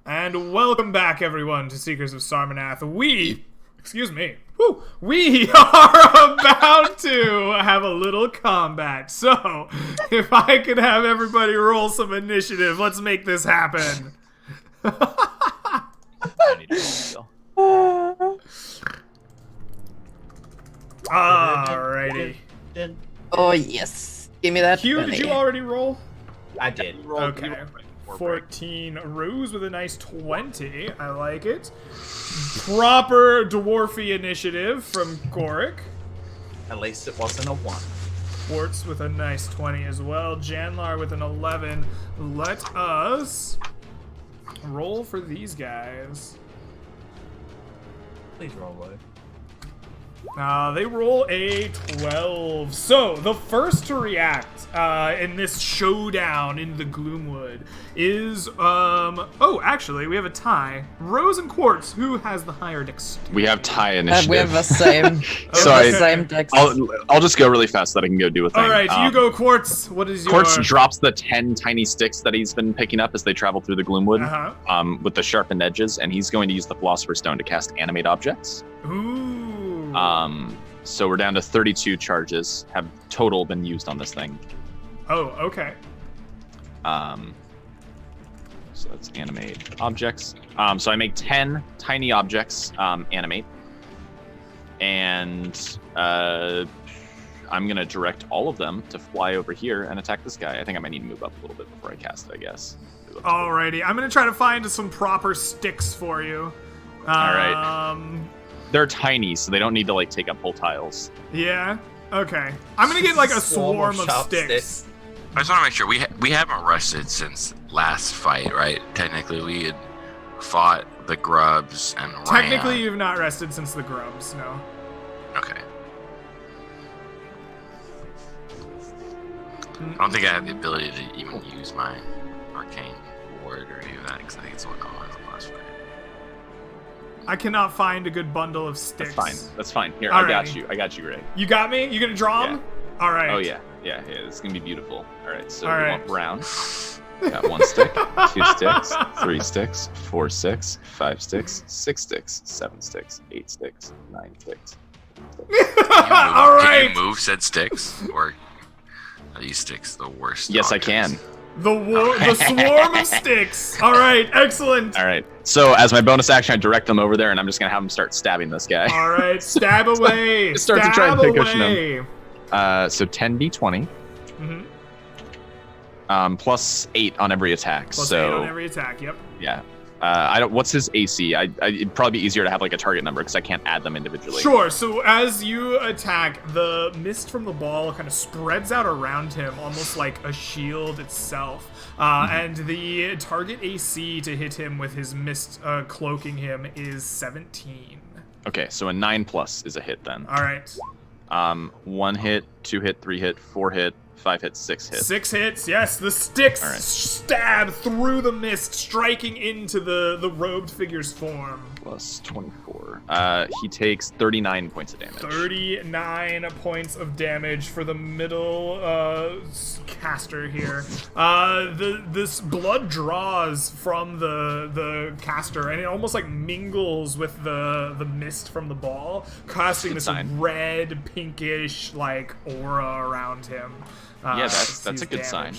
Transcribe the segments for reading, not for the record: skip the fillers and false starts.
And welcome back, everyone, to Seekers of Sarmanath. We are about to have a little combat. So, if I could have everybody roll some initiative, let's make this happen. Alrighty. Oh, yes. Give me that. Hugh, did you already roll? I did. Okay. 14 Ruse with a nice 20. I like it. Proper dwarfy initiative from Gorik. At least it wasn't a 1. Quartz with a nice 20 as well. Janlar with an 11. Let us roll for these guys. Please roll low. They roll a 12. So, the first to react in this showdown in the Gloomwood is, actually, we have a tie. Rose and Quartz, who has the higher dexterity? We have tie initiative. We have the same. Sorry. Dex. I'll just go really fast so that I can go do a thing. Alright, you go, Quartz. What is your... Quartz drops the 10 tiny sticks that he's been picking up as they travel through the Gloomwood with the sharpened edges, and he's going to use the Philosopher's Stone to cast Animate Objects. Ooh. So we're down to 32 charges have total been used on this thing. Oh, okay. So let's animate objects. So I make 10 tiny objects animate, and I'm gonna direct all of them to fly over here and attack this guy. I think I might need to move up a little bit before I cast it, I guess. Alrighty, I'm gonna try to find some proper sticks for you. Alright. They're tiny, so they don't need to like take up whole tiles. Yeah. Okay. I'm gonna get like a swarm of sticks. I just want to make sure we haven't rested since last fight, right? Technically, we had fought the grubs and Technically, ran. you've not rested since the grubs. No. Okay. I don't think I have the ability to even use my arcane ward or any of that because I think it's what gone in the last fight. I cannot find a good bundle of sticks. That's fine. Here, Alrighty. I got you, Greg. You got me? You gonna draw them? All right. Oh yeah. This is gonna be beautiful. All right, so All we right. want brown. Got 1 stick, 2 sticks, 3 sticks, 4 sticks, 5 sticks, 6 sticks, 7 sticks, 8 sticks, 9 sticks. All right. Can you move said sticks, or are these sticks the worst? Yes, objects? I can. The swarm of sticks. All right, excellent. All right. So as my bonus action, I direct them over there, and I'm just gonna have them start stabbing this guy. All right, stab away. Start to try and Stab pick away. him. So 10d20. Plus 8 on every attack. Plus so 8 on every attack. Yep. yeah. I don't. What's his AC? It'd probably be easier to have like a target number because I can't add them individually. Sure. So as you attack, the mist from the ball kind of spreads out around him, almost like a shield itself. And the target AC to hit him with his mist cloaking him is 17. Okay, so a 9+ is a hit then. All right. 1 hit, 2 hit, 3 hit, 4 hit, 5 hits, 6 hits. 6 hits, yes. The sticks All right. stab through the mist, striking into the robed figure's form. Plus 24. He takes 39 points of damage. 39 points of damage for the middle caster here. This blood draws from the caster, and it almost like mingles with the mist from the ball, casting this red, pinkish like aura around him. Yeah, that's a good sign.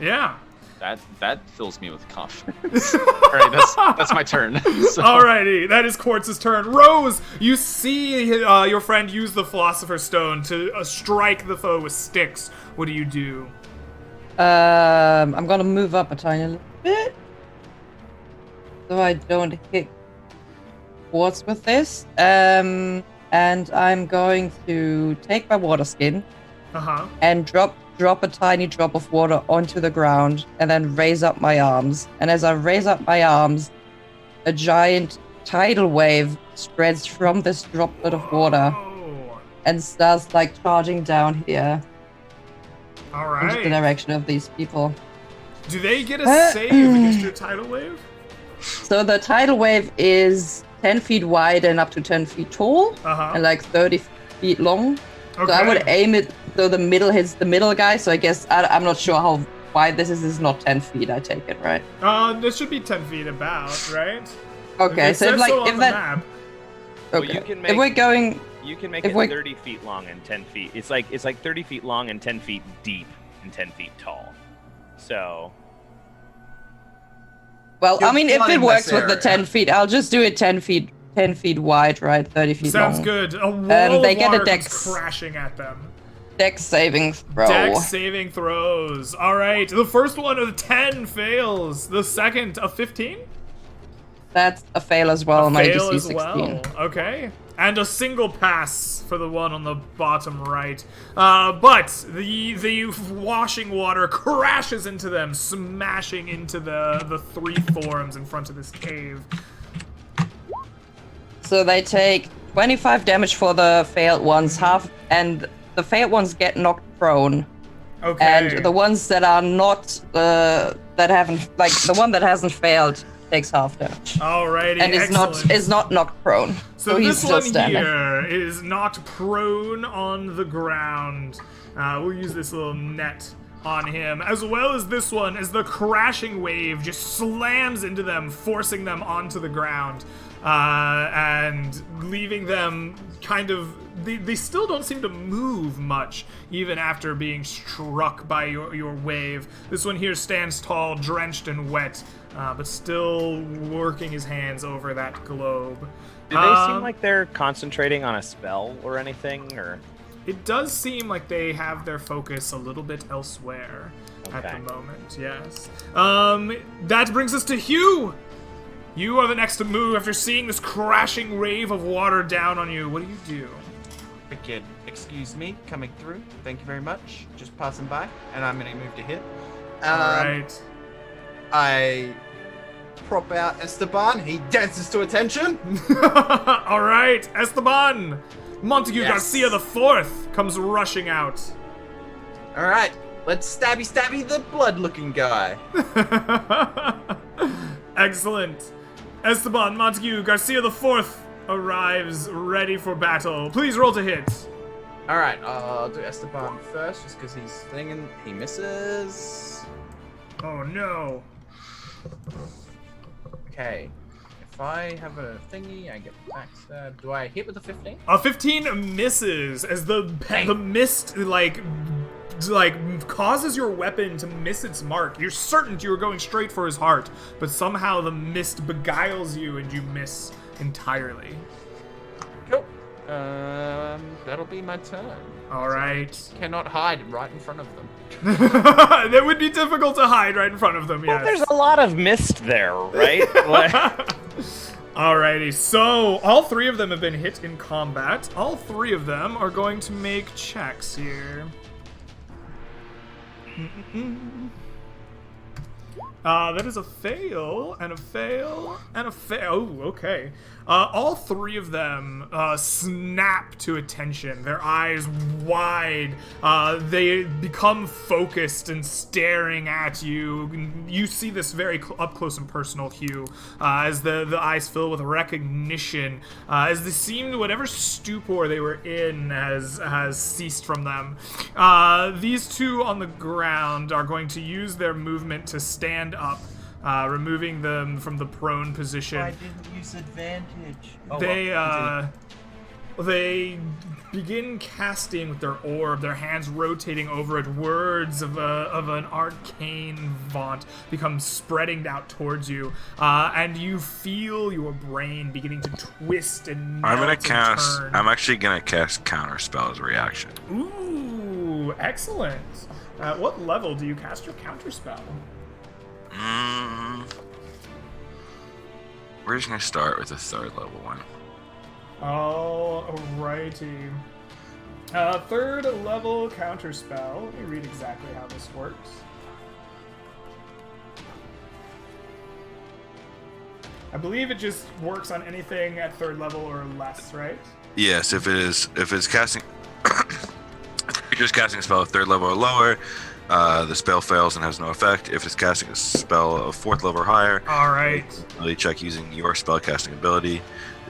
Yeah. That fills me with confidence. All right, that's my turn. So. Alrighty, that is Quartz's turn. Rose, you see your friend use the Philosopher's Stone to strike the foe with sticks. What do you do? I'm gonna move up a tiny little bit so I don't hit Quartz with this. And I'm going to take my water skin and drop a tiny drop of water onto the ground and then raise up my arms. And as I raise up my arms, a giant tidal wave spreads from this droplet of water and starts like charging down here. All right. Into the direction of these people. Do they get a save against your tidal wave? So the tidal wave is 10 feet wide and up to 10 feet tall and like 30 feet long. Okay. So I would aim it so the middle hits the middle guy. So I guess I'm not sure how why this is not 10 feet, I take it, right? This should be 10 feet about, right? Okay, It so says like so on if the that map. Well, okay, you can if make- we're going, You can make If it we- 30 feet long and 10 feet. It's like 30 feet long and 10 feet deep and 10 feet tall. So well, You're I mean, if flooding it works this with the area. 10 feet, I'll just do it 10 feet wide, right? 30 feet Sounds long. good. A wall they of get a water dex. comes crashing at them. Dex saving throw. Dex saving throws. All right, the first one of 10 fails. The second of 15. That's a fail as well. My Fail DC as 16. well. Okay. And a single pass for the one on the bottom right. But the washing water crashes into them, smashing into the three forms in front of this cave. So they take 25 damage for the failed ones, half, and the failed ones get knocked prone. Okay. And the ones that are not, that haven't, like the one that hasn't failed takes half damage. Alrighty, And excellent. is not knocked prone. So he's this still one standing. here is knocked prone on the ground. We'll use this little net on him, as well as this one, as the crashing wave just slams into them, forcing them onto the ground, and leaving them kind of... They still don't seem to move much, even after being struck by your wave. This one here stands tall, drenched and wet, but still working his hands over that globe. do they seem like they're concentrating on a spell or anything, or? It does seem like they have their focus a little bit elsewhere at Okay. the moment, yes. That brings us to Hugh! You are the next to move after seeing this crashing wave of water down on you. What do? Wicked. Excuse me, coming through. Thank you very much. Just passing by, and I'm gonna move to hit. Alright. I prop out Esteban. He dances to attention. Alright, Esteban! Montague Yes. Garcia the Fourth comes rushing out. All right, let's stabby the blood-looking guy. Excellent. Esteban Montague Garcia the Fourth arrives ready for battle. Please roll to hit. All right, I'll do Esteban first, just because he's thinking. He misses. Oh no. Okay. If I have a thingy, I get backstab. Do I hit with a 15? A 15 misses as the mist like causes your weapon to miss its mark. You're certain you were going straight for his heart, but somehow the mist beguiles you and you miss entirely. Cool. That'll be my turn. All right. Cannot hide right in front of them. That would be difficult to hide right in front of them. Well, Yes. there's a lot of mist there, right? Alrighty, so all three of them have been hit in combat. All three of them are going to make checks here. That is a fail, and a fail, and a fail. Oh, okay. All three of them snap to attention, their eyes wide. They become focused and staring at you. You see this very up close and personal, Hugh, as the eyes fill with recognition, as they seem whatever stupor they were in has ceased from them. These two on the ground are going to use their movement to stand up, removing them from the prone position. I didn't use advantage. Oh, They begin casting with their orb, their hands rotating over it. Words of an arcane vaunt become spreading out towards you, and you feel your brain beginning to twist and melt and turn. I'm actually gonna cast counterspell as a reaction. Ooh, excellent. At what level do you cast your counterspell? We're just gonna start with a third level one. Alrighty. Third level counterspell. Let me read exactly how this works. I believe it just works on anything at third level or less, right? Yes, if it's casting, if you're just casting a spell of third level or lower, the spell fails and has no effect. If it's casting a spell of fourth level or higher, Alright. ability check using your spellcasting ability.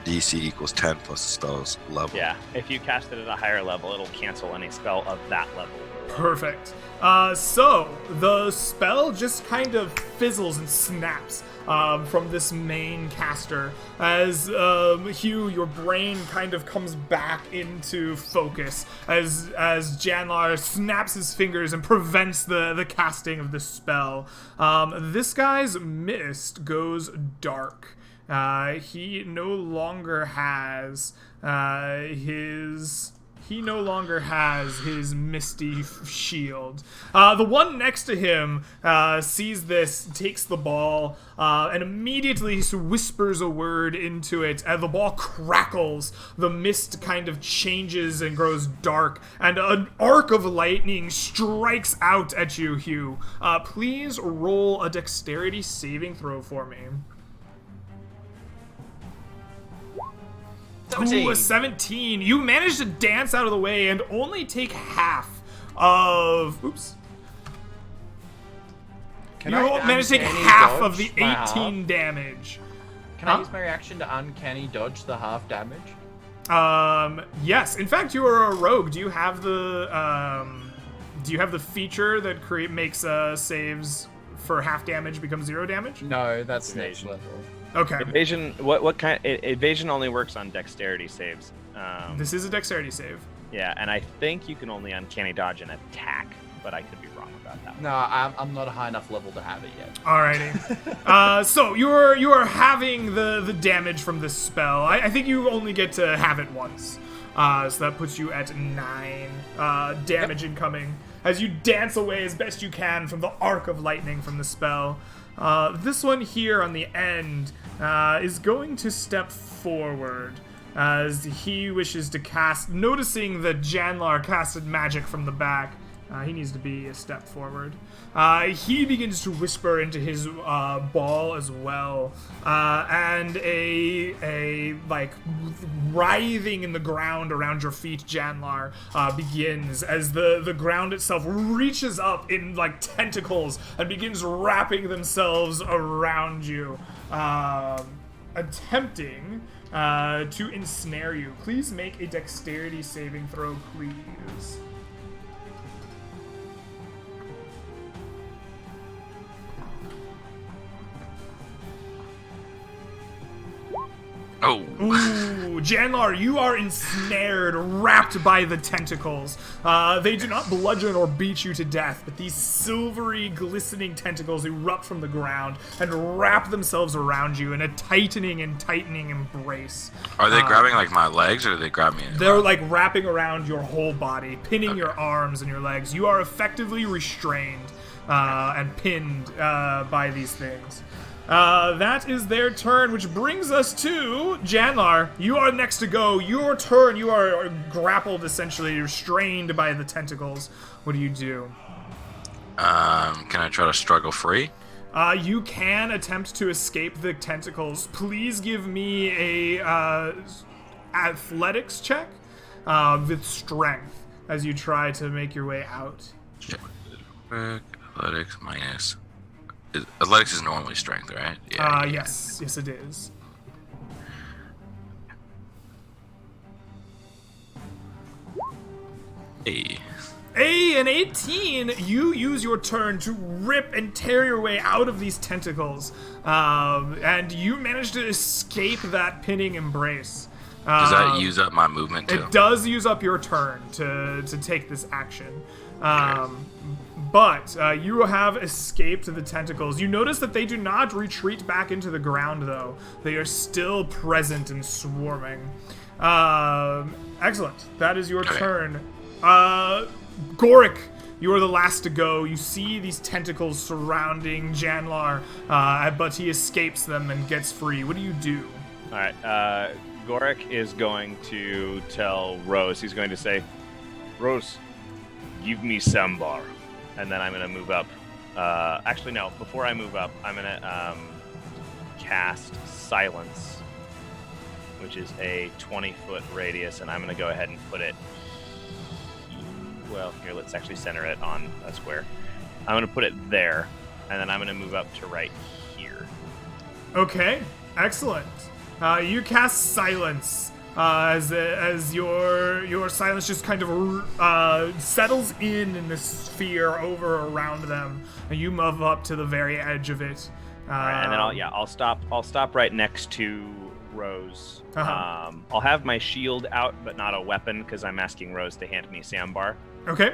The DC equals 10 plus the spell's level. Yeah, if you cast it at a higher level, it'll cancel any spell of that level. Perfect. So the spell just kind of fizzles and snaps from this main caster as Hugh, your brain kind of comes back into focus as Janlar snaps his fingers and prevents the casting of the spell. This guy's mist goes dark. He no longer has his misty shield. The one next to him sees this, takes the ball, and immediately whispers a word into it. The ball crackles, the mist kind of changes and grows dark, and an arc of lightning strikes out at you, Hugh. Please roll a dexterity saving throw for me. 17. Ooh, a 17. You managed to dance out of the way and only take half of... Oops. Can You I managed to take uncanny half of the dodge my 18 half? damage. Can I use my reaction to uncanny dodge the half damage? Yes. In fact, you are a rogue. Do you have the feature that makes saves for half damage become 0 damage? No, that's next Evasion. level. Okay. Evasion. What kind? Evasion only works on dexterity saves. This is a dexterity save. Yeah, and I think you can only uncanny dodge and attack, but I could be wrong about that one. No, I'm not a high enough level to have it yet. Alrighty. So you are having the damage from this spell. I think you only get to have it once. So that puts you at 9 damage incoming as you dance away as best you can from the arc of lightning from the spell. This one here on the end is going to step forward as he wishes to cast, noticing that Janlar casted magic from the back. He needs to be a step forward. He begins to whisper into his ball as well, and a like writhing in the ground around your feet, Janlar, begins as the ground itself reaches up in like tentacles and begins wrapping themselves around you, attempting to ensnare you. Please make a dexterity saving throw, please. Oh. Ooh, Janlar, you are ensnared, wrapped by the tentacles. They do not bludgeon or beat you to death, but these silvery, glistening tentacles erupt from the ground and wrap themselves around you in a tightening embrace. Are they grabbing like my legs, or are they grabbing me? They're like wrapping around your whole body, pinning your arms and your legs. You are effectively restrained and pinned by these things. That is their turn, which brings us to Janlar. You are next to go. Your turn. You are grappled, essentially, restrained by the tentacles. What do you do? Can I try to struggle free? You can attempt to escape the tentacles. Please give me a athletics check with strength as you try to make your way out. Athletics minus. Athletics is normally strength, right? Yeah. Yes, it is. Hey. An 18, you use your turn to rip and tear your way out of these tentacles, and you manage to escape that pinning embrace. Does that use up my movement too? It does use up your turn to take this action. But you have escaped the tentacles. You notice that they do not retreat back into the ground, though. They are still present and swarming. Excellent. That is your turn. Gorik, you are the last to go. You see these tentacles surrounding Janlar, but he escapes them and gets free. What do you do? All right. Gorik is going to tell Rose. He's going to say, Rose, give me Sambar. And then I'm going to move up. Actually, no. Before I move up, I'm going to cast Silence, which is a 20-foot radius, and I'm going to go ahead and put it... Well, here, let's actually center it on a square. I'm going to put it there, and then I'm going to move up to right here. Okay, excellent. You cast Silence. as your silence just kind of settles in this sphere over around them, and you move up to the very edge of it. All right, and then I'll stop right next to Rose. Uh-huh. I'll have my shield out, but not a weapon, because I'm asking Rose to hand me Sambar. Okay.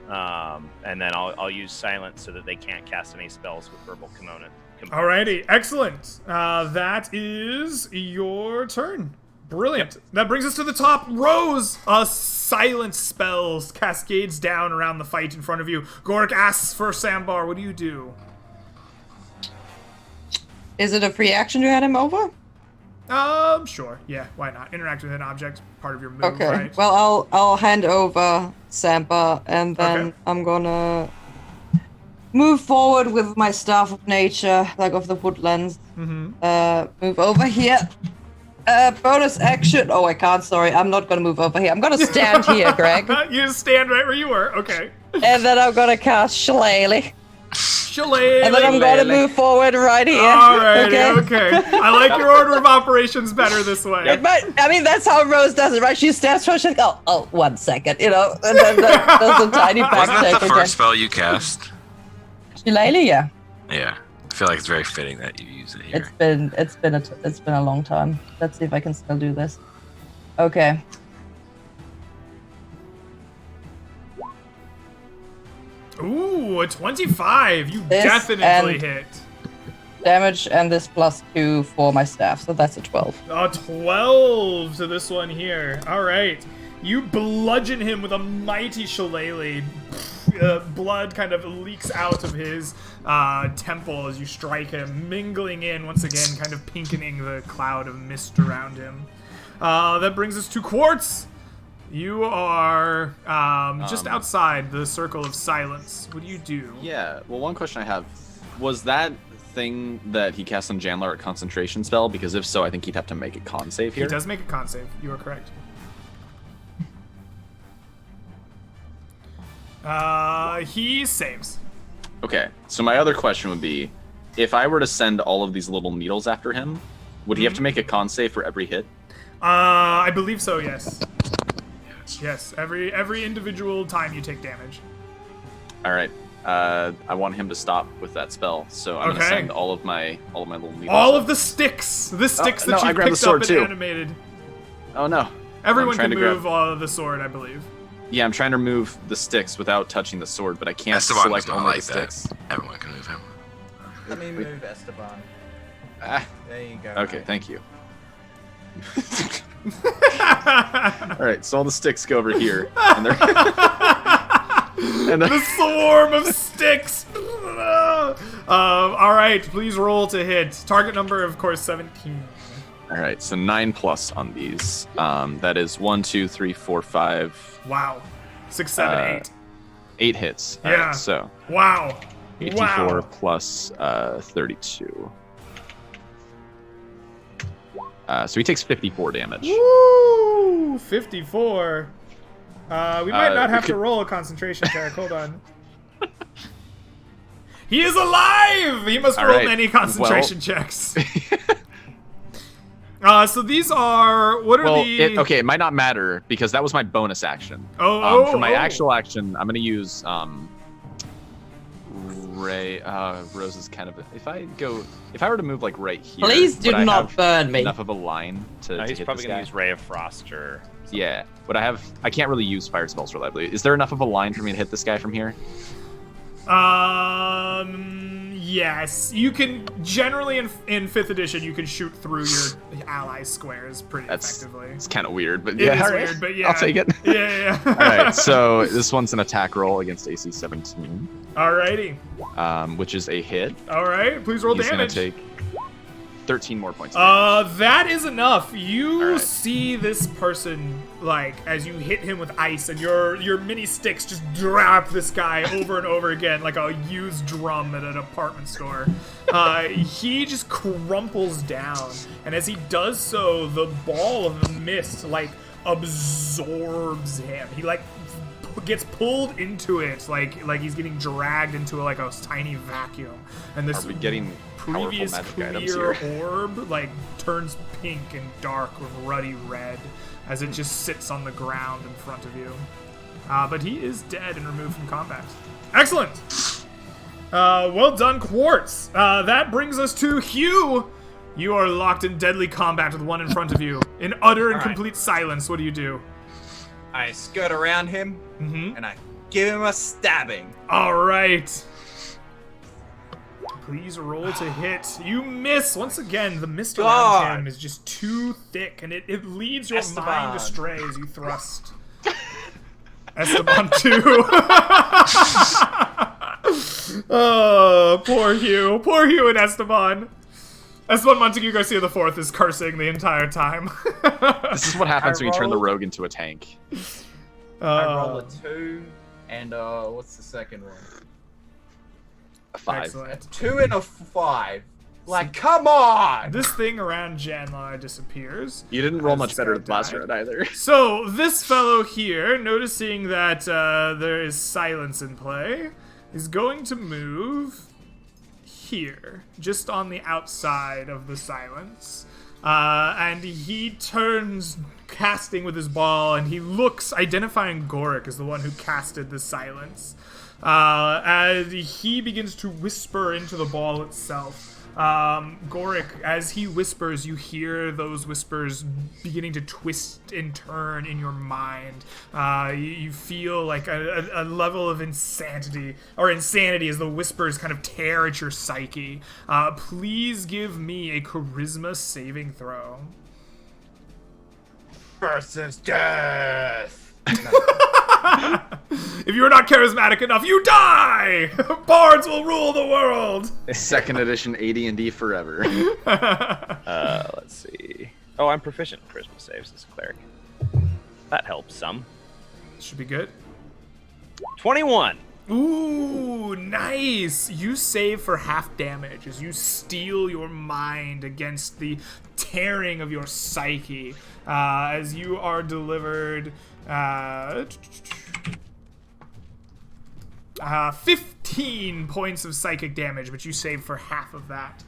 And then I'll use silence so that they can't cast any spells with verbal component. Alrighty, excellent. That is your turn. Brilliant. That brings us to the top. Rose, silence spells cascades down around the fight in front of you. Gorik asks for Sambar. What do you do? Is it a free action to hand him over? Sure. Yeah, why not? Interact with an object, part of your move, Okay. right? Well, I'll hand over Sampa, and then Okay. I'm gonna move forward with my staff of nature, like of the woodlands. Mm-hmm. Move over here. Bonus action. Oh, I can't. Sorry, I'm not gonna move over here. I'm gonna stand here, Greg, You just stand right where you were. Okay. and then I'm gonna cast Shillelagh, Shillelagh. and then I'm gonna move forward right here. Alright, okay. I like your order of operations better this way. It might, I mean, that's how Rose does it, right? She stands first, she's like, oh, 1 second, and then does a tiny back Wasn't that check the again. first spell you cast? Shillelagh, yeah. Yeah. I feel like it's very fitting that you use it here. It's been a long time. Let's see if I can still do this. Okay. Ooh, a 25. You This definitely and- hit. Damage and this +2 for my staff, so that's a 12. A 12 to this one here. Alright. You bludgeon him with a mighty shillelagh. Blood kind of leaks out of his temple as you strike him, mingling in once again, kind of pinkening the cloud of mist around him. That brings us to Quartz. You are just outside the circle of silence. What do you do? Yeah. Well, one question I have was that thing that he cast on Janlar a concentration spell? Because if so, I think he'd have to make a con save here. He does make a con save. You are correct. He saves. Okay. So my other question would be, if I were to send all of these little needles after him, would he have to make a con save for every hit? I believe so. Yes. Yes. Every individual time you take damage. All right. I want him to stop with that spell, so I'm Okay. gonna send all of my little needles. All up. of the sticks. The sticks no, that I you grabbed the picked sword up and too. animated. Oh no. Everyone I'm trying can to move the sword, I believe. Yeah, I'm trying to remove the sticks without touching the sword, but I can't Esteban's select not only like the that. sticks. Everyone can move him. Let me move Esteban. Ah, There you go. okay, thank you. All right, so all the sticks go over here, and they're and The swarm of sticks. All right, please roll to hit. Target number, of course, 17. all right. So 9+ on these. That is 1, 2, 3, 4, 5, Wow. 6, 7, 8. 8 hits. All Yeah. right, so Wow. 84 Wow. plus 32. So he takes 54 damage. Woo! 54. We might not have we could- to roll a concentration check. Hold on. He is alive! He must All roll right. many concentration checks. So these are... What are Well, the... okay, it might not matter because that was my bonus action. For my actual action, I'm gonna use Ray. Rose is kind of. If I were to move like right here, Please do would I not have burn me. enough of a line to He's hit probably this gonna guy? use Ray of Frost or something. Yeah, but I can't really use fire spells reliably. Is there enough of a line for me to hit this guy from here? Yes. You can... Generally, in 5th edition, you can shoot through your ally squares pretty effectively. It's kind of weird, but It yeah, is all right. weird, but yeah. I'll take it. Yeah. All right, so this one's an attack roll against AC 17, Alrighty. which is a hit. Alright, please roll He's damage. gonna take 13 more points. Of damage. That is enough. You Alright. see this person, like, as you hit him with ice, and your mini sticks just drop this guy over and over again, like a used drum at an apartment store. He just crumples down, and as he does so, the ball of the mist, like, absorbs him. He, like, gets pulled into it, like he's getting dragged into like a tiny vacuum, and this Are we getting powerful previous magic items clear here? orb like turns pink and dark with ruddy red as it just sits on the ground in front of you. But he is dead and removed from combat. Excellent. Well done, Quartz. That brings us to Hugh. You are locked in deadly combat with one in front of you. In utter and All right. complete silence, what do you do? I skirt around him Mm-hmm. and I give him a stabbing. All right. Please roll to hit. You miss. Once again, the mist around God. him is just too thick, and it leads your Esteban. mind astray as you thrust. Esteban 2. Oh, poor Hugh. Poor Hugh and Esteban. Esteban Montague Garcia IV is cursing the entire time. This is what happens when you turn the rogue into a tank. I roll a 2, and what's the second one? A 5. A Excellent. 2 and a 5. Like, come on! This thing around Janlar disappears. You didn't roll As much this better guy than last died. round either. So, this fellow here, noticing that there is silence in play, is going to move here, just on the outside of the silence. And he turns, casting with his ball, and he looks, identifying Goric as the one who casted the silence. As he begins to whisper into the ball itself. Goric, as he whispers, you hear those whispers beginning to twist and turn in your mind. You feel like a level of insanity as the whispers kind of tear at your psyche. Please give me a charisma saving throw. Versus death! If you are not charismatic enough, you die! Bards will rule the world! Second edition AD&D forever. Let's see. Oh, I'm proficient in charisma saves as a cleric. That helps some. Should be good. 21. Ooh, nice! You save for half damage as you steel your mind against the tearing of your psyche. As you are delivered 15 points of psychic damage, but you save for half of that.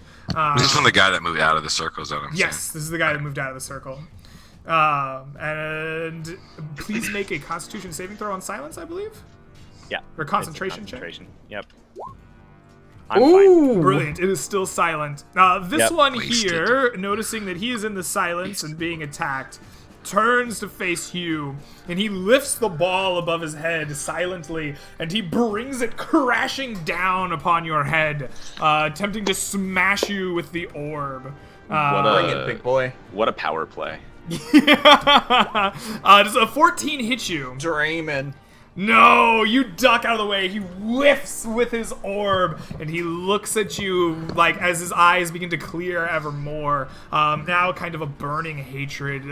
This is from the guy that moved out of the circle zone. I'm Yes, this is the guy that moved out of the circle. And please make a Constitution saving throw on silence, I believe? Yeah. Or concentration It's a check? concentration. Yep. I'm fine. Ooh. Brilliant. It is still silent. This Yep. one Wasted. here, noticing that he is in the silence and being attacked, turns to face Hugh, and he lifts the ball above his head silently, and he brings it crashing down upon your head, attempting to smash you with the orb. Bring it, big boy. What a power play. Does a 14 hit you? Dreaming. No, you duck out of the way. He whiffs with his orb, and he looks at you like as his eyes begin to clear ever more. Now, kind of a burning hatred,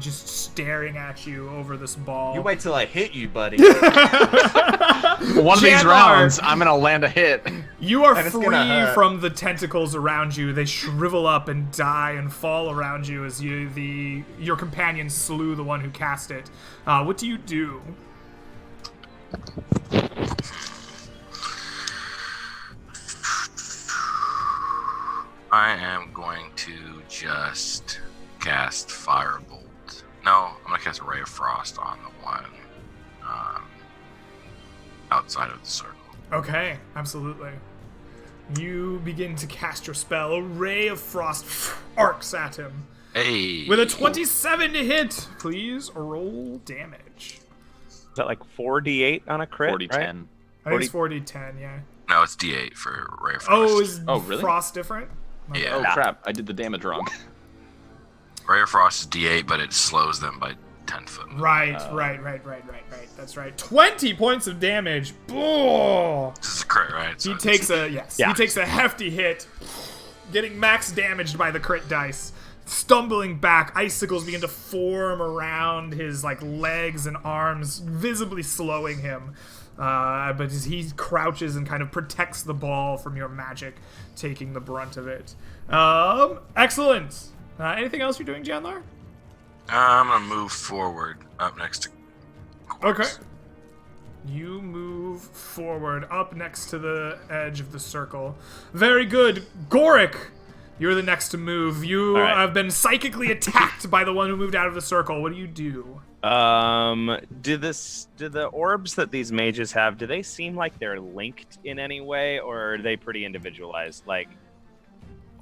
just staring at you over this ball. You wait till I hit you, buddy. One of these Janlar. rounds, I'm gonna land a hit. You are And it's free gonna hurt. from the tentacles around you. They shrivel up and die and fall around you as your companion slew the one who cast it. What do you do? I am going to just cast Firebolt. No, I'm gonna cast a Ray of Frost on the one outside of the circle. Okay, absolutely. You begin to cast your spell. A ray of frost arcs at him. Hey! With a 27 to hit, please roll damage. Is that like 4d8 on a crit? 40-10. Right? I think it's 40-10, yeah. No, it's D8 for Ray of Frost. Oh, is Oh, really? frost different? Yeah. Oh crap, I did the damage wrong. Ray of Frost is D8, but it slows them by 10 foot. Right. That's right. 20 points of damage. Boom! This is a crit, right? So He it's- takes Yeah. he takes a hefty hit, getting max damaged by the crit dice. Stumbling back, icicles begin to form around his legs and arms, visibly slowing him. But as he crouches and kind of protects the ball from your magic, taking the brunt of it. Excellent. Anything else you're doing, Janlar? I'm gonna move forward up next to Quartz. Okay. You move forward, up next to the edge of the circle. Very good. Goric, you're the next to move. You All right. have been psychically attacked by the one who moved out of the circle. What do you do? Do the orbs that these mages have, do they seem like they're linked in any way, or are they pretty individualized? Like,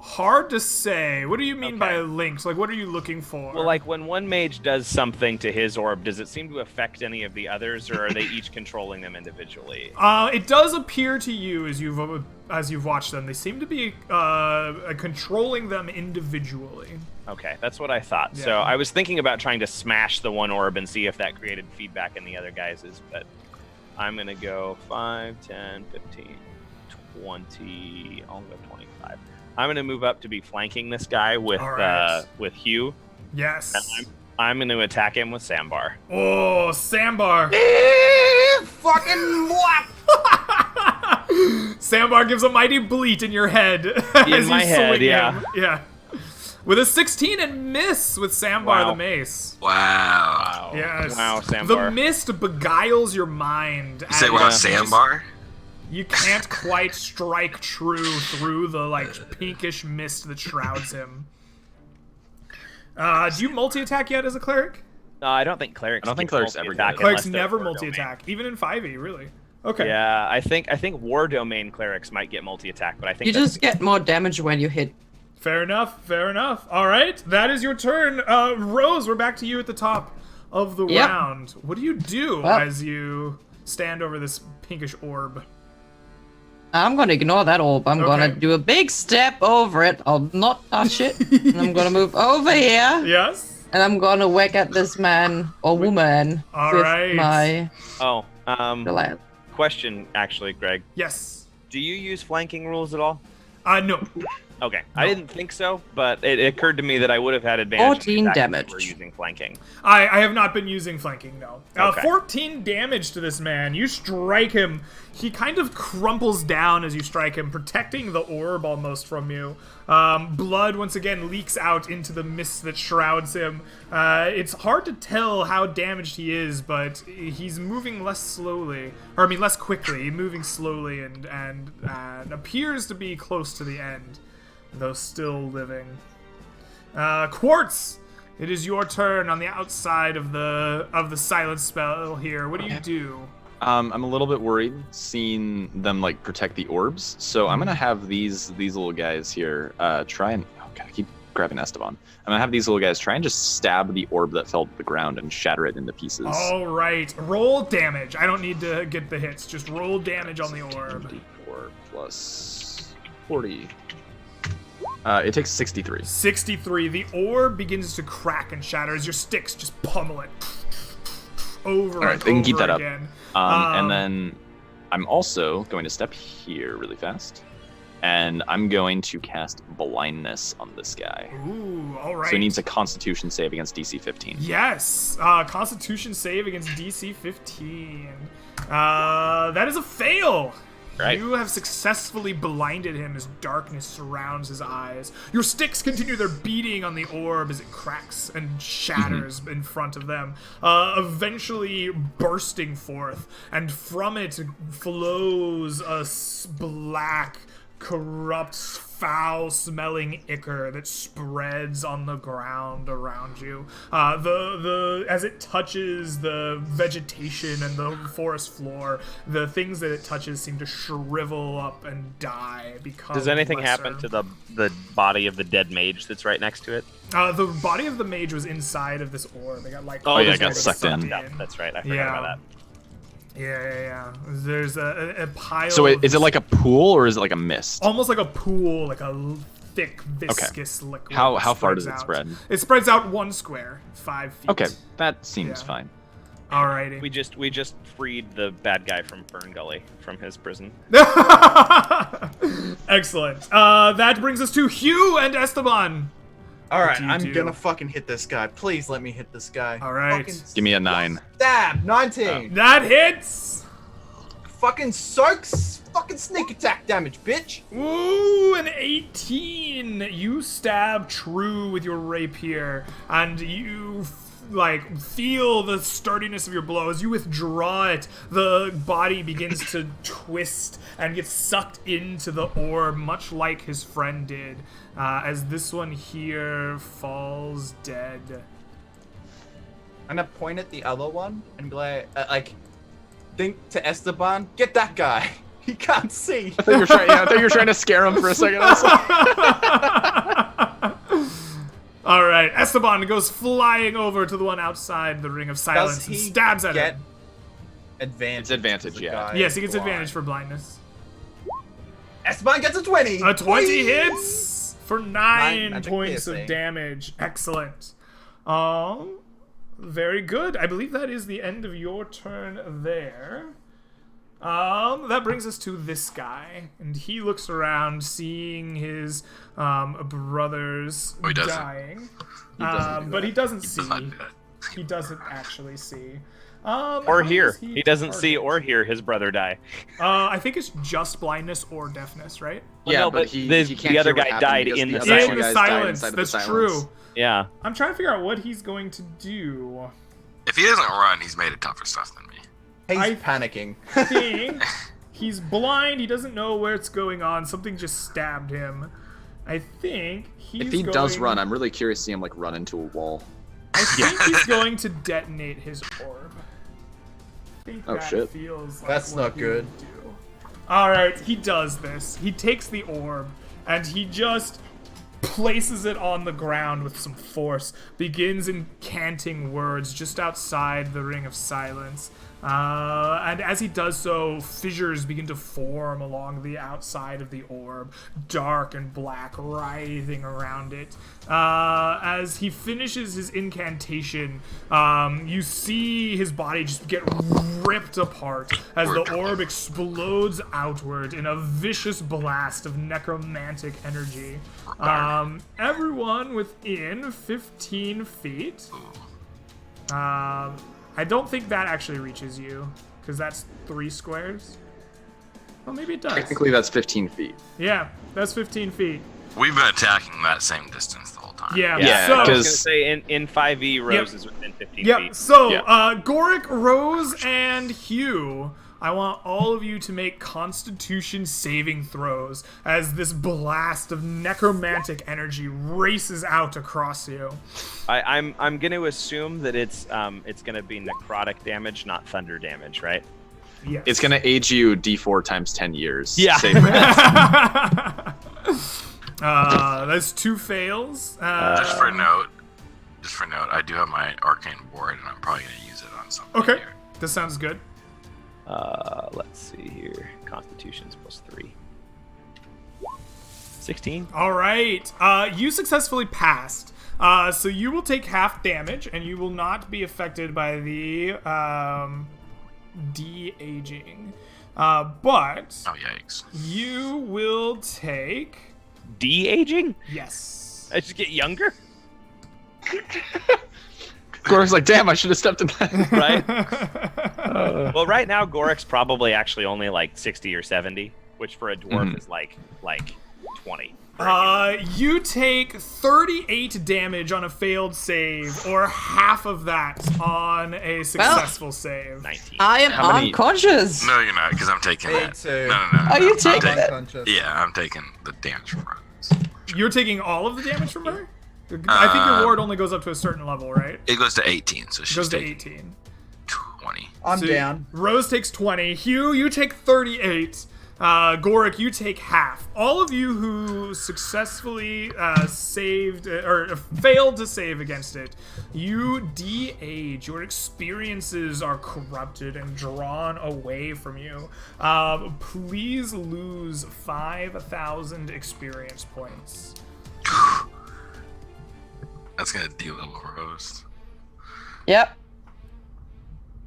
Hard to say. What do you mean by Okay. links? Like, what are you looking for? well, like when one mage does something to his orb, does it seem to affect any of the others, or are they each controlling them individually? It does appear to you as you've watched them, they seem to be controlling them individually. Okay, that's what I thought. Yeah. So I was thinking about trying to smash the one orb and see if that created feedback in the other guys's, but I'm going to go 5, 10, 15, 20, I'll go 25. I'm going to move up to be flanking this guy with All right. with Hugh, Yes. and I'm going to attack him with Sambar. Oh, Sambar. Fucking what? Sambar gives a mighty bleat in your head as my you head, swing yeah. him. Yeah. With a 16 and miss with Sambar Wow. the mace. Wow. Yes. Wow, The Sambar. mist beguiles your mind. You say and wow, you just- sandbar? You can't quite strike true through the pinkish mist that shrouds him. Do you multi-attack yet as a cleric? No, I don't think clerics. I don't think get clerics ever multi-attack get it. Clerics unless they're never war multi-attack, even in 5e, really. Okay. domain. Yeah, I think war domain clerics might get multi-attack, but I think You that's- just get more damage when you hit. Fair enough, fair enough. All right, that is your turn. Rose, we're back to you at the top of the Yep. round. What do you do Well- as you stand over this pinkish orb? I'm gonna ignore that orb. I'm gonna Okay. do a big step over it. I'll not touch it. And I'm gonna move over here. Yes? And I'm gonna whack at this man or woman All with right. my Oh, lance. question actually, Greg. Yes. Do you use flanking rules at all? No. Okay, I didn't think so, but it occurred to me that I would have had advantage. 14 if damage. We're using flanking. I have not been using flanking, no. Okay. 14 damage to this man. You strike him. He kind of crumples down as you strike him, protecting the orb almost from you. Blood once again leaks out into the mist that shrouds him. It's hard to tell how damaged he is, but he's moving less quickly, moving slowly and appears to be close to the end, though still living. Quartz, it is your turn on the outside of the silence spell here. What do you do? I'm a little bit worried seeing them protect the orbs, so I'm gonna have these little guys here try and I keep grabbing Esteban. I'm gonna have these little guys try and just stab the orb that fell to the ground and shatter it into pieces. All right, roll damage. I don't need to get the hits. Just roll damage on the orb. 24 plus 40. It takes 63. 63. The orb begins to crack and shatter as your sticks just pummel it over All right, and they can keep over that up. again. And then I'm also going to step here really fast, and I'm going to cast blindness on this guy. Ooh, all right. So he needs a Constitution save against DC 15. Yes, Constitution save against DC 15. That is a fail. Right. You have successfully blinded him as darkness surrounds his eyes. Your sticks continue their beating on the orb as it cracks and shatters in front of them, eventually bursting forth, and from it flows a black, corrupt, foul-smelling ichor that spreads on the ground around you. As it touches the vegetation and the forest floor, the things that it touches seem to shrivel up and die. Does anything happen to the body of the dead mage that's right next to it? The body of the mage was inside of this orb. It got Oh, yeah, it it got sucked in. That's right. I forgot Yeah. about that. Yeah. There's a pile. So of is it like a pool or is it like a mist? almost like a pool, like a thick, viscous liquid. How that far spreads does it out. spread? It spreads out 1 square, 5 feet. Okay, that seems Yeah. fine. Alrighty. We just freed the bad guy from Fern Gully from his prison. Excellent. That brings us to Hugh and Esteban. All right, do you I'm do? gonna fucking hit this guy. Please let me hit this guy. All right. Fucking Give me a 9. stab. 19. That hits. Fucking soaks. Fucking sneak attack damage, bitch. Ooh, an 18. You stab true with your rapier, and like feel the sturdiness of your blow. As you withdraw it, the body begins to twist and gets sucked into the orb, much like his friend did, as this one here falls dead. I'm gonna point at the other one and be like, think to Esteban, get that guy. He can't see. I thought you were trying to scare him for a second. All right, Esteban goes flying over to the one outside the Ring of Silence and stabs at him. Advantage. It's advantage, yeah. Yes, he gets advantage for blindness. Esteban gets a 20. A 20 hits for 9 magic points piercing. of damage. Excellent. Very good. I believe that is the end of your turn there. That brings us to this guy, and he looks around, seeing his brothers dying. But he doesn't see. He doesn't actually see. Or hear. He doesn't see or hear his brother die. I think it's just blindness or deafness, right? Yeah, no, but the other guy died in the silence. In the silence. That's true. Yeah. I'm trying to figure out what he's going to do. If he doesn't run, he's made of tougher stuff than me. He's panicking. I think he's blind. He doesn't know where it's going on. Something just stabbed him. I think he's If he does run, I'm really curious to see him like run into a wall. I think he's going to detonate his orb. I think that shit. feels like That's what not he good. would do. All right, he does this. He takes the orb and he just places it on the ground with some force, begins incanting words just outside the Ring of Silence. And as he does so, fissures begin to form along the outside of the orb, dark and black, writhing around it. As he finishes his incantation, you see his body just get ripped apart as the orb explodes outward in a vicious blast of necromantic energy. Everyone within 15 feet. I don't think that actually reaches you, because that's 3 squares. Well, maybe it does. Technically, that's 15 feet. Yeah, that's 15 feet. We've been attacking that same distance the whole time. Yeah, Yeah, so, I was gonna say in 5e, Rose is within 15 feet. So, Goric, Rose, and Hugh, I want all of you to make Constitution saving throws as this blast of necromantic energy races out across you. I'm going to assume that it's going to be necrotic damage, not thunder damage, right? Yes. It's gonna age you D4 times 10 years. Yeah. Save that. That's 2 fails. Just for note, I do have my arcane board, and I'm probably gonna use it on something. Okay, Here. this sounds good. Let's see here. Constitution's +3. 16. All right. You successfully passed. So you will take half damage, and you will not be affected by the de-aging. But Oh yikes! you will take... De-aging? Yes. I just get younger? Gorik's like, damn, I should have stepped in that. Right? Well, right now, Gorik's probably actually only like 60 or 70, which for a dwarf is like 20. You take 38 damage on a failed save, or half of that on a successful save. 19. I am How many- unconscious. No, you're not, because I'm taking Me that. too. No. Are you I'm taking it? Unconscious. Yeah, I'm taking the damage from Rose. You're taking all of the damage from her? I think your ward only goes up to a certain level, right? It goes to 18, so It she's goes to taking 18. 20. I'm So down. Rose takes 20. Hugh, you take 38. Goric, you take half. All of you who successfully saved or failed to save against it, you de-age. Your experiences are corrupted and drawn away from you. Please lose 5,000 experience points. That's gonna deal a little Rose. Yep.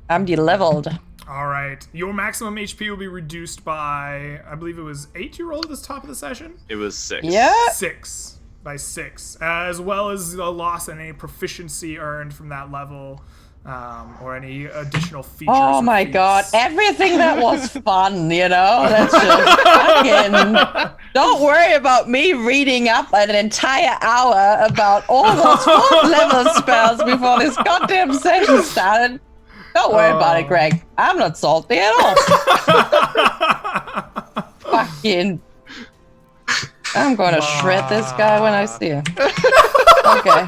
I'm de-leveled. All right. Your maximum HP will be reduced by, I believe it was 8 you rolled at the top of the session? It was 6. Yeah. 6. By 6. As well as a loss in any proficiency earned from that level. or any additional features. Oh or my feats. god, everything that was fun, you know? That's just fucking... Don't worry about me reading up an entire hour about all those 4th level spells before this goddamn session started. Don't worry about it, Greg. I'm not salty at all. Fucking... I'm gonna shred this guy when I see him. Okay.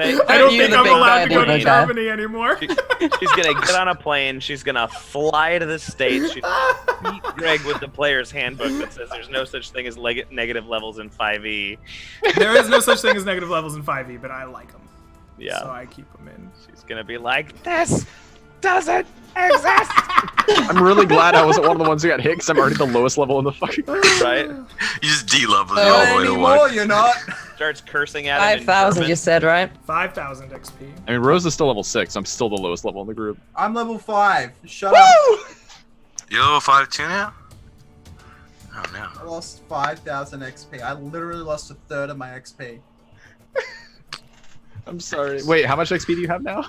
I don't You think the I'm big allowed guy, to go to big guy. Germany anymore. She's gonna get on a plane. She's gonna fly to the States. She's gonna meet Greg with the player's handbook that says there's no such thing as negative levels in 5e. There is no such thing as negative levels in 5e, but I like them. Yeah. So I keep them in. She's gonna be like, this doesn't exist. I'm really glad I wasn't one of the ones who got hit because I'm already the lowest level in the fucking group. Right? You just de-level Oh, you all the way to Anymore, 1. you're not. Starts cursing at him in 5,000, German. you said, right? 5,000 XP. I mean, Rose is still level 6. I'm still the lowest level in the group. I'm level 5. Shut up. You're level 5 too now? Oh no. I lost 5,000 XP. I literally lost a third of my XP. I'm sorry. Wait, how much XP do you have now?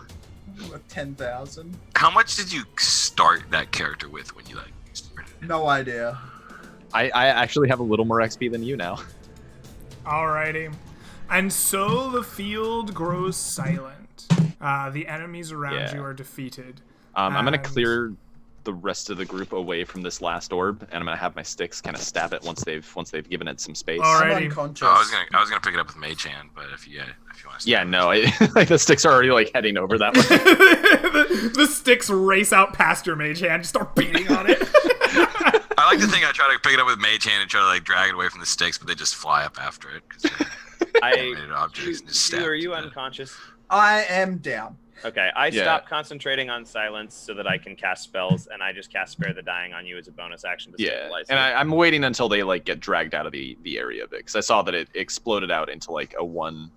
10,000. How much did you start that character with when you like started it? No idea. I actually have a little more XP than you now. Alrighty. And so the field grows silent. The enemies around Yeah. you are defeated. I'm gonna And- clear the rest of the group away from this last orb, and I'm gonna have my sticks kind of stab it once they've given it some space. All right. I'm Alrighty. unconscious. Oh, I was gonna pick it up with Mage Hand, but if you want to. Yeah, no, like the sticks are already like heading over that way. the sticks race out past your mage hand, just start beating on it. I like to think I try to pick it up with Mage Hand and try to like drag it away from the sticks, but they just fly up after it because animated objects and just stab. Are you it. unconscious? I am down. Okay, I Yeah. stop concentrating on silence so that I can cast spells, and I just cast Spare the Dying on you as a bonus action to Yeah, stabilize and you. I'm waiting until they like get dragged out of the area of it because I saw that it exploded out into like a one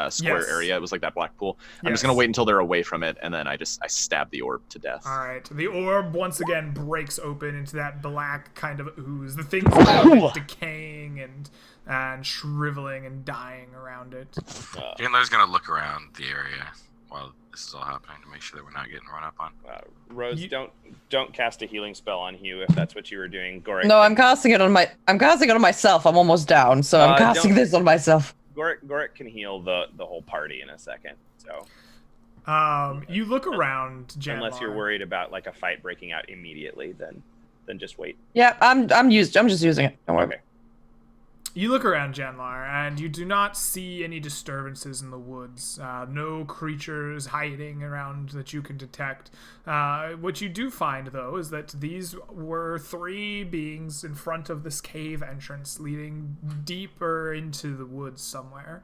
square Yes. area. It was like that black pool. I'm just Yes. gonna wait until they're away from it, and then I stab the orb to death. All right. The orb once again breaks open into that black kind of ooze. The things around it decaying and shriveling and dying around it. Chandler's gonna look around the area while this is all happening to make sure that we're not getting run up on. Rose, You- don't cast a healing spell on Hugh if that's what you were doing. Goric, No, I'm casting it on myself. I'm almost down, so I'm casting don't- this on myself. Goric can heal the whole party in a second. So You look around, Janlar. unless you're worried about like a fight breaking out immediately, then just wait. Yeah, I'm just using it. Don't worry. Okay. You look around, Janlar, and you do not see any disturbances in the woods. No creatures hiding around that you can detect. What you do find, though, is that these were 3 beings in front of this cave entrance leading deeper into the woods somewhere.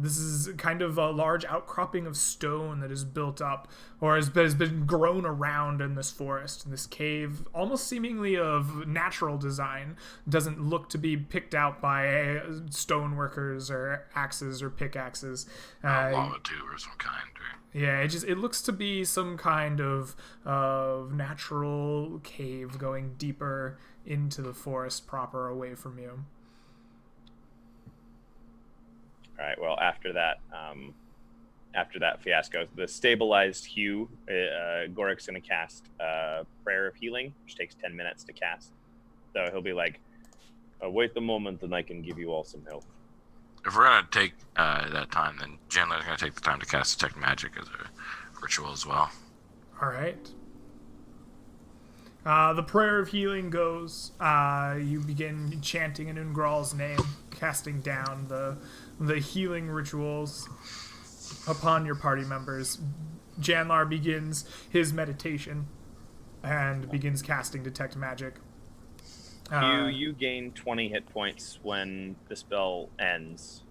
This is kind of a large outcropping of stone that is built up or has been grown around in this forest. And this cave, almost seemingly of natural design, doesn't look to be picked out by stone workers or axes or pickaxes. Lava tube or some kind. Or... Yeah, it looks to be some kind of natural cave going deeper into the forest proper, away from you. All right. Well, after that fiasco, the stabilized Hugh, Gorik's going to cast Prayer of Healing, which takes 10 minutes to cast. So he'll be like, wait the moment and I can give you all some help. If we're gonna take that time, then Chandler's gonna take the time to cast Detect Magic as a ritual as well. All right. The Prayer of Healing goes. You begin chanting in Ungral's name, casting down the healing rituals upon your party members. Janlar begins his meditation and begins casting Detect Magic. You gain 20 hit points when the spell ends.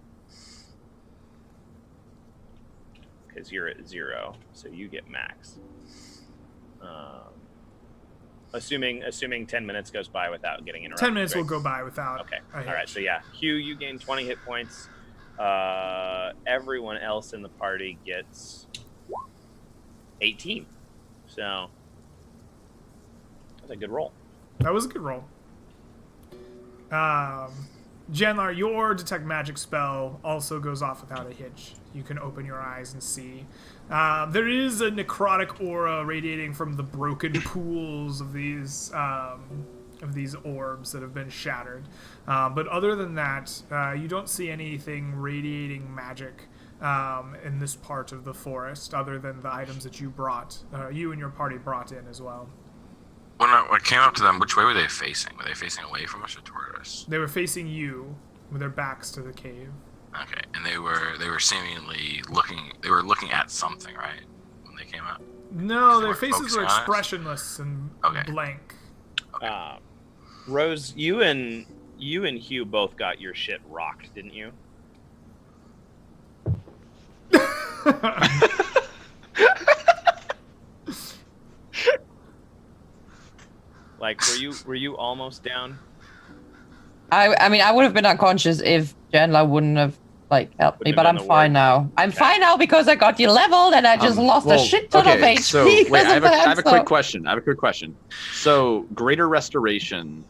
Because you're at 0, so you get max. Assuming 10 minutes goes by without getting interrupted. 10 minutes will right? go by without. Okay. a hitch. All right. So yeah, Hugh, you gain 20 hit points. Everyone else in the party gets 18. So that's a good roll. That was a good roll. Janlar, your detect magic spell also goes off without a hitch. You can open your eyes and see. There is a necrotic aura radiating from the broken pools of these orbs that have been shattered. But other than that, you don't see anything radiating magic in this part of the forest, other than the items that you and your party brought in as well. When I came up to them, which way were they facing? Were they facing away from us or toward us? They were facing you with their backs to the cave. Okay, and they were seemingly looking. They were looking at something, right? When they came up. No, They their were faces focusing were on us? expressionless and Okay. blank. Rose, you and Hugh both got your shit rocked, didn't you? Like, were you almost down? I mean, I would have been unconscious if Janla wouldn't have like helped me, Wouldn't but have I'm done the fine work. now. I'm fine now because I got you leveled and I just lost a shit ton of okay, HP. so wait, because I of have that, a quick question. So greater restoration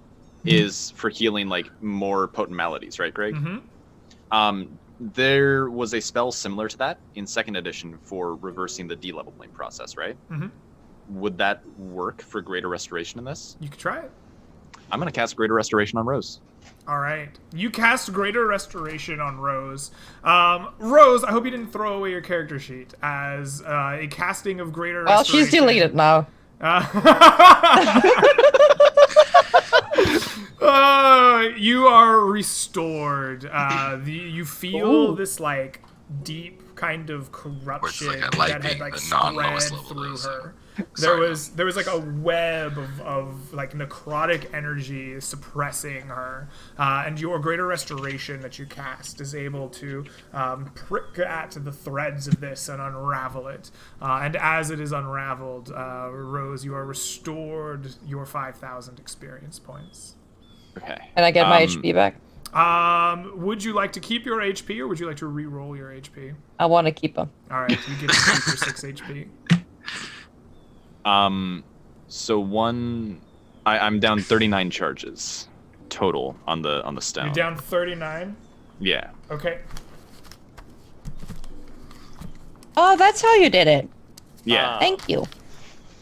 is for healing like more potent maladies, right, Greg? Mm-hmm. There was a spell similar to that in second edition for reversing the de-leveling process, right? Mm-hmm. Would that work for greater restoration in this? You could try it. I'm gonna cast greater restoration on Rose. All right. You cast Greater Restoration on Rose. Rose, I hope you didn't throw away your character sheet as a casting of Greater Well, Restoration. she's deleted now. You are restored. You feel this like deep kind of corruption like a light that had being like the non-lowest spread level through is. her. Sorry. There was like a web of like necrotic energy suppressing her, and your Greater Restoration that you cast is able to prick at the threads of this and unravel it. And as it is unraveled, Rose, you are restored your 5,000 experience points. Okay. Can I get my HP back? Would you like to keep your HP or would you like to re-roll your HP? I want to keep them. All right, you get to keep your 6 HP. So I'm down 39 charges total on the stone. You're down 39. Yeah. Okay. Oh, that's how you did it. Yeah. Thank you.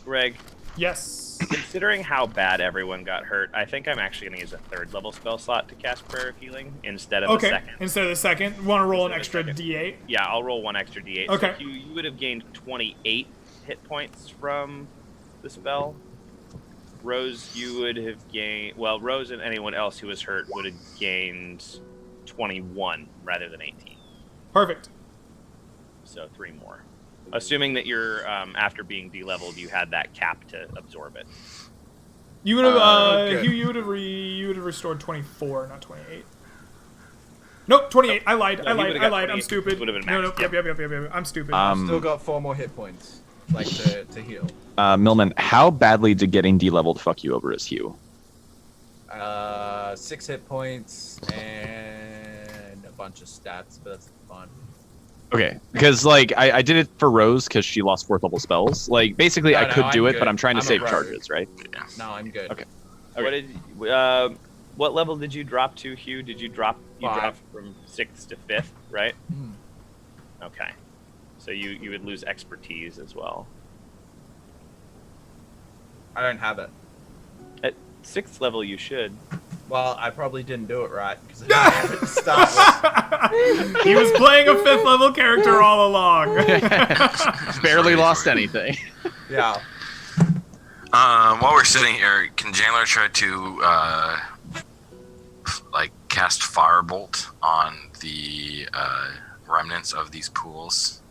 Greg, Yes. considering how bad everyone got hurt, I think I'm actually going to use a third level spell slot to cast Prayer of Healing instead of a Okay. second. Instead of the second, want to roll an extra Instead of the D8? Yeah, I'll roll one extra d8. Okay. So you would have gained 28 hit points from the spell. Rose, you would have gained... Well, Rose and anyone else who was hurt would have gained 21 rather than 18. Perfect. So 3 more. Assuming that you're, after being de-leveled, you had that cap to absorb it. You would have good. Hugh, you would have restored 24, not 28. Nope, 28. I lied. No, he would've got I'm 28. stupid. Would've been No, max, yep. I'm stupid. Still got 4 more hit points, like to heal. Millman, how badly did getting de-leveled fuck you over as Hugh? 6 hit points and a bunch of stats, but that's fun. Okay, because like I did it for Rose because she lost 4th level spells. Like basically No, I could I'm do it, good. but I'm trying to I'm a save rogue. charges, right? No, I'm good. Okay. What level did you drop to, Hugh? Did you drop? You 5. dropped from 6th to 5th, right? Mm. Okay. So you would lose expertise as well. I don't have it. At 6th level, you should. Well, I probably didn't do it right because I didn't have it to start with. He was playing a 5th level character all along. Barely lost anything. Yeah. While we're sitting here, can Chandler try to like cast Firebolt on the remnants of these pools?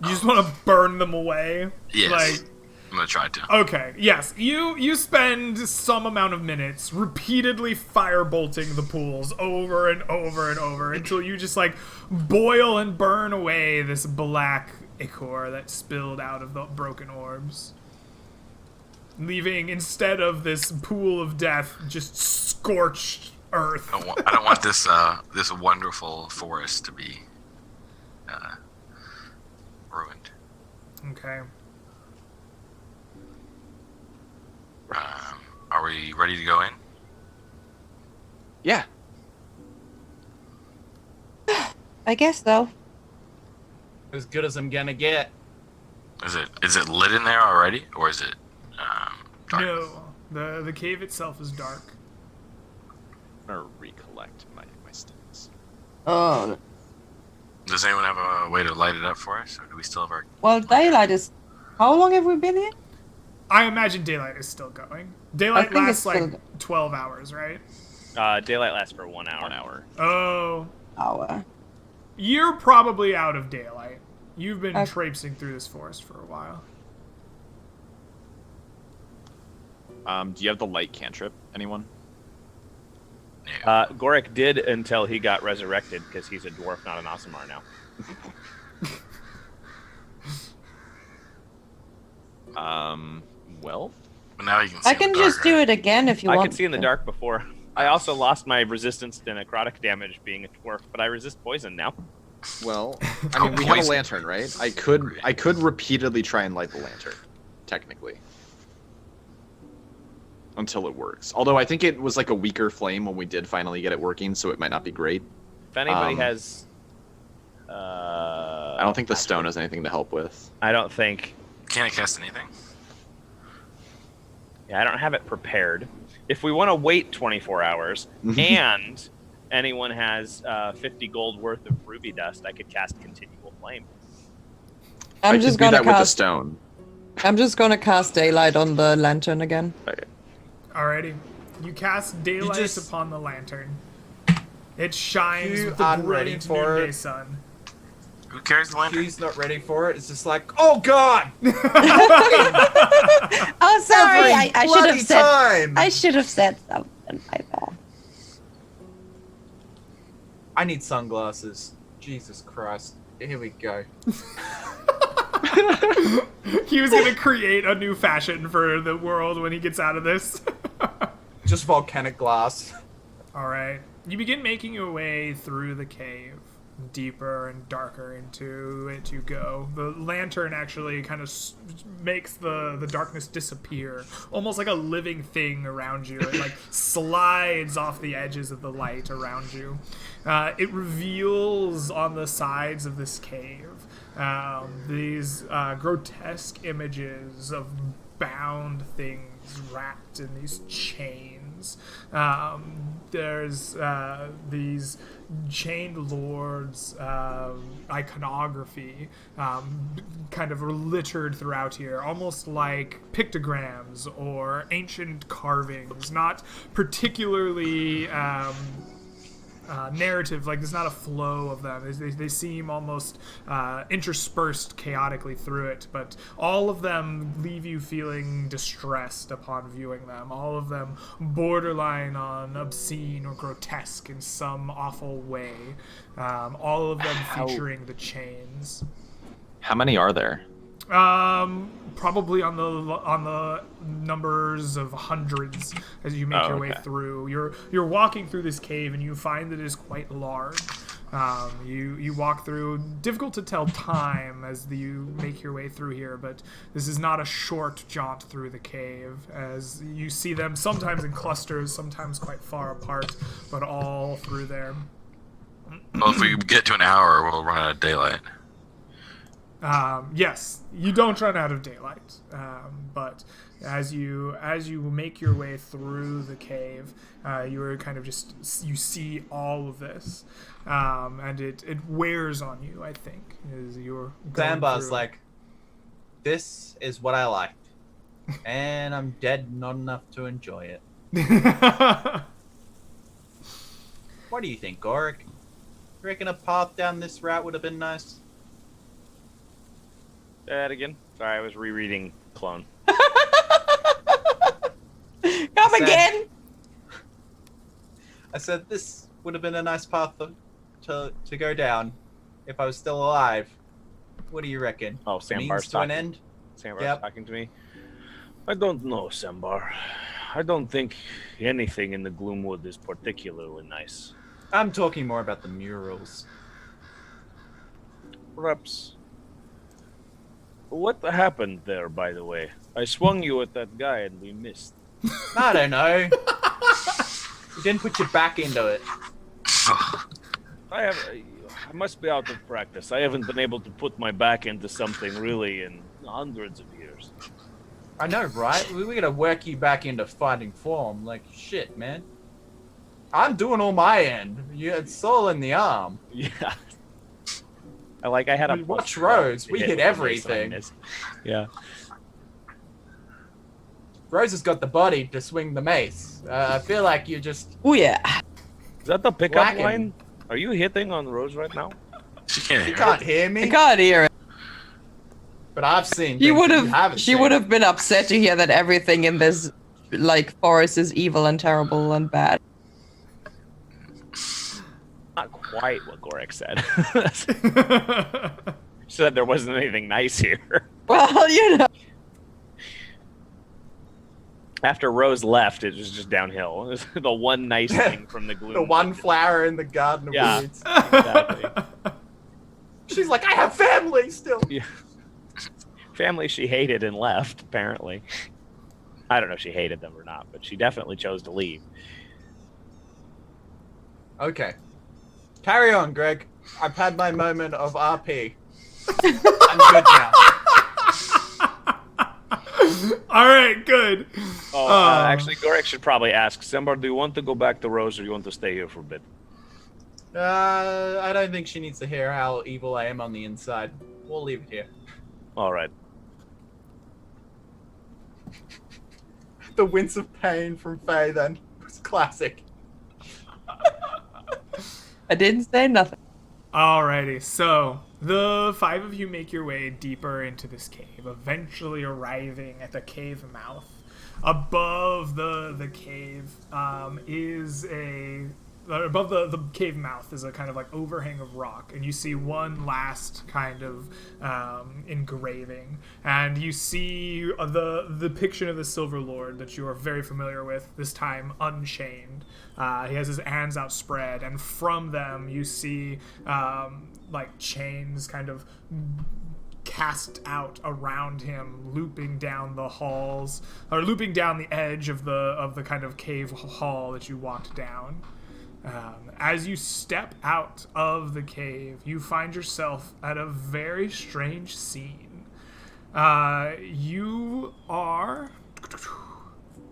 You just want to burn them away? Yes. Like, I'm gonna try to. okay, yes. You spend some amount of minutes repeatedly firebolting the pools over and over and over until you just like boil and burn away this black ichor that spilled out of the broken orbs. Leaving, instead of this pool of death, just scorched earth. I don't want this this wonderful forest to be ruined. Okay. Are we ready to go in? Yeah. I guess so. As good as I'm gonna get. Is it lit in there already, or is it dark? No, the cave itself is dark. I'm gonna recollect my stats. Oh, Does anyone have a way to light it up for us, or do we still have our? well, daylight is. How long have we been here? I imagine daylight is still going. I Daylight think lasts it's still like 12 hours, right? Daylight lasts for 1 hour. 1 hour. Oh, Hour. you're probably out of daylight. You've been Okay. traipsing through this forest for a while. Do you have the light cantrip? Anyone? Gorik did until he got resurrected because he's a dwarf, not an Aasimar now. Well, But now you can see I in can the dark, just do right? it again if you I want. could see in the to. dark before. I also lost my resistance to necrotic damage being a dwarf, but I resist poison now. well, I mean, we have a Poison. lantern, right? I could repeatedly try and light the lantern, technically, until it works. Although I think it was like a weaker flame when we did finally get it working, so it might not be great. If anybody Um, has, I don't think the stone has anything to help with. I don't think. Can't it cast anything? Yeah, I don't have it prepared. If we want to wait 24 hours and anyone has 50 gold worth of ruby dust, I could cast Continual Flame. I I'm could just do gonna that with the cast. stone. I'm just gonna cast daylight on the lantern again. Okay. Alrighty. You cast daylight just- upon the lantern. It shines You with the aren't ready brilliant for noonday it. sun. Who carries the lantern? He's not ready for it. It's just like, oh god! Oh, sorry. Every I should bloody have said. time! I should have said something. My bad. I need sunglasses. Jesus Christ. Here we go. He was gonna create a new fashion for the world when he gets out of this. Just volcanic glass. Alright. You begin making your way through the cave. Deeper and darker into it you go. The lantern actually kind of makes the darkness disappear. Almost like a living thing around you. It like slides off the edges of the light around you. It reveals on the sides of this cave these grotesque images of bound things wrapped in these chains. There's these chained lords iconography kind of littered throughout here, almost like pictograms or ancient carvings, not particularly narrative, like there's not a flow of them. They seem almost interspersed chaotically through it, but all of them leave you feeling distressed upon viewing them. All of them borderline on obscene or grotesque in some awful way. All of them featuring the chains. How many are there? Probably on the numbers of hundreds as you make Oh, your way okay. through. You're walking through this cave and you find that it is quite large. You walk through. Difficult to tell time as you make your way through here, but this is not a short jaunt through the cave, as you see them sometimes in clusters, sometimes quite far apart, but all through there. Well, if we get to an hour, we'll run out of daylight. Yes, you don't run out of daylight, but as you make your way through the cave, you are kind of you see all of this, and it wears on you. I think as you're going Sandbar's through. like, this is what I liked. And I'm dead not enough to enjoy it. What do you think, Gorik? You reckon a path down this route would have been nice? Say that again. Sorry, I was rereading Clone. Come Sad. again. I said this would have been a nice path to go down if I was still alive. What do you reckon? Oh, Means Sambar's to an talking. end? Sambar's Yep. talking to me. I don't know, Sambar. I don't think anything in the Gloomwood is particularly nice. I'm talking more about the murals. Perhaps. What happened there, by the way? I swung you at that guy and we missed. I don't know. You didn't put your back into it. I I must be out of practice. I haven't been able to put my back into something really in hundreds of years. I know, right? We gotta work you back into fighting form. Like, shit, man. I'm doing all my end. It's all in the arm. Yeah. I had a Watch Rose. We hit everything. Yeah. Rose has got the body to swing the mace. I feel like you just... Oh yeah. Is that the pickup Whacking. line? Are you hitting on Rose right now? She can't You hear. can't hear me, I can't hear it. but I've seen She things would that you have. haven't She seen. would have been upset to hear that everything in this, like, forest is evil and terrible and bad. Not quite what Gorek said. She said there wasn't anything nice here. Well, you know. After Rose left, it was just downhill. It was the one nice thing from the gloom. The one flower in the garden of Yeah. weeds. Exactly. She's like, I have family still. Yeah. Family she hated and left, apparently. I don't know if she hated them or not, but she definitely chose to leave. Okay. Carry on, Greg. I've had my moment of RP. I'm good now. All right, good. Actually, Gorek should probably ask, Sembar, do you want to go back to Rose or do you want to stay here for a bit? I don't think she needs to hear how evil I am on the inside. We'll leave it here. All right. The wince of pain from Faye then was classic. I didn't say nothing. Alrighty, so the five of you make your way deeper into this cave, eventually arriving at the cave mouth. Above the cave is a... Above the cave mouth is a kind of like overhang of rock, and you see one last kind of engraving, and you see the depiction of the Silver Lord that you are very familiar with, this time unchained. He has his hands outspread, and from them you see like chains kind of cast out around him, looping down the halls, or looping down the edge of the kind of cave hall that you walked down. As you step out of the cave, you find yourself at a very strange scene. You are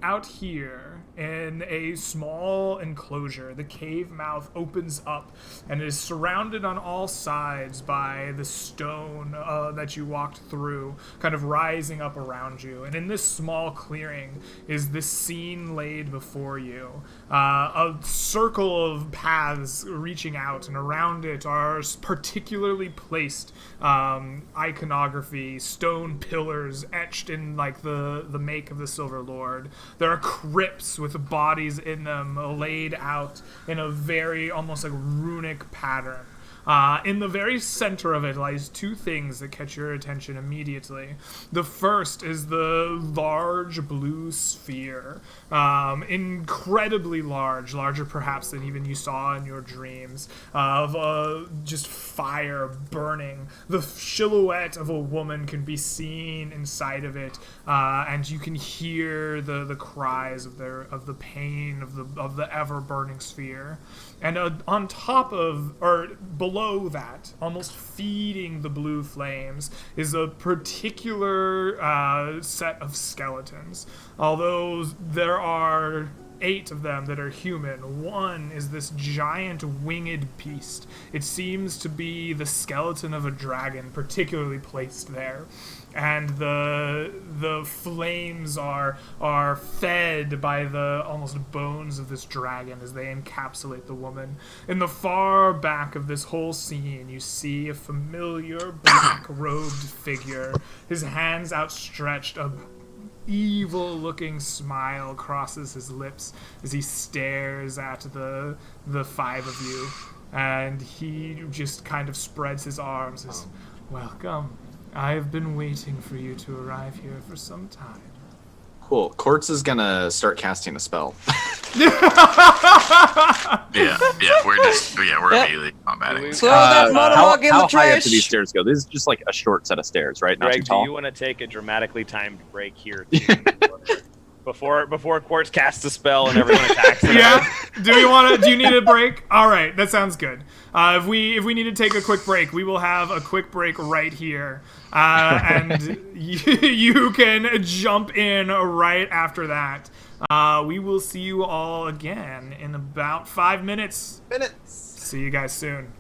out here in a small enclosure. The cave mouth opens up and is surrounded on all sides by the stone that you walked through, kind of rising up around you. And in this small clearing is this scene laid before you. A circle of paths reaching out, and around it are particularly placed iconography, stone pillars etched in like the make of the Silver Lord. There are crypts with bodies in them laid out in a very almost like runic pattern. In the very center of it lies two things that catch your attention immediately. The first is the large blue sphere, incredibly large, larger perhaps than even you saw in your dreams, of just fire burning. The silhouette of a woman can be seen inside of it, and you can hear the cries of the pain of the ever burning sphere. And on top of, or below that, almost feeding the blue flames, is a particular set of skeletons. Although there are 8 of them that are human, one is this giant winged beast. It seems to be the skeleton of a dragon, particularly placed there. And the flames are fed by the almost bones of this dragon as they encapsulate the woman. In the far back of this whole scene, you see a familiar black-robed figure, his hands outstretched, a evil-looking smile crosses his lips as he stares at the 5 of you, and he just kind of spreads his arms as, "Welcome. I have been waiting for you to arrive here for some time." Cool. Quartz is gonna start casting a spell. We're immediately combating. Throw that monologue in the how high up trash. do these stairs go? This is just like a short set of stairs, right? Not Greg, too tall. do you want to take a dramatically timed break here? Too? Before Quartz casts a spell and everyone attacks him. Yeah. Do you need a break? All right, that sounds good. If we need to take a quick break, we will have a quick break right here, and you can jump in right after that. We will see you all again in about 5 minutes. See you guys soon.